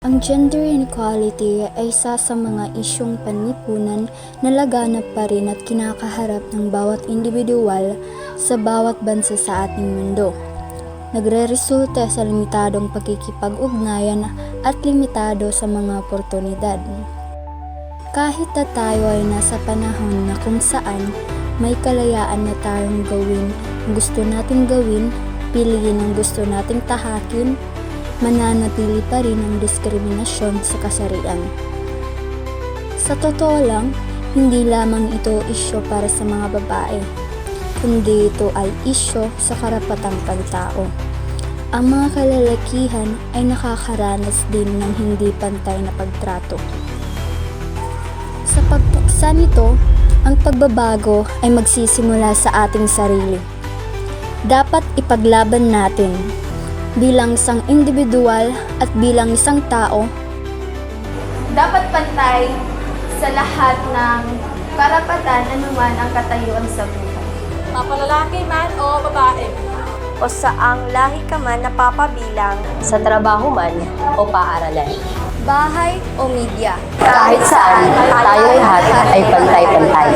Ang gender inequality ay isa sa mga isyong panlipunan na laganap pa rin at kinakaharap ng bawat individual sa bawat bansa sa ating mundo. Nagreresulta sa limitadong pagkikipag-ugnayan at limitado sa mga oportunidad. Kahit na tayo ay nasa panahon na kung saan may kalayaan na tayong gawin ang gusto nating gawin, piliin ang gusto nating tahakin, mananatili pa rin ang diskriminasyon sa kasarian. Sa totoo lang, hindi lamang ito isyo para sa mga babae, kundi ito ay isyo sa karapatang pagtao. Ang mga kalalakihan ay nakakaranas din ng hindi pantay na pagtrato. Sa pagpuksa nito, ang pagbabago ay magsisimula sa ating sarili. Dapat ipaglaban natin bilang isang individual at bilang isang tao. Dapat pantay sa lahat ng karapatan anuman ang katayuan sa buhay. Mapalalaki man o babae. O saang lahi ka man napapabilang sa trabaho man o paaralan. Bahay o media. Kahit saan, tayo lahat ay pantay-pantay.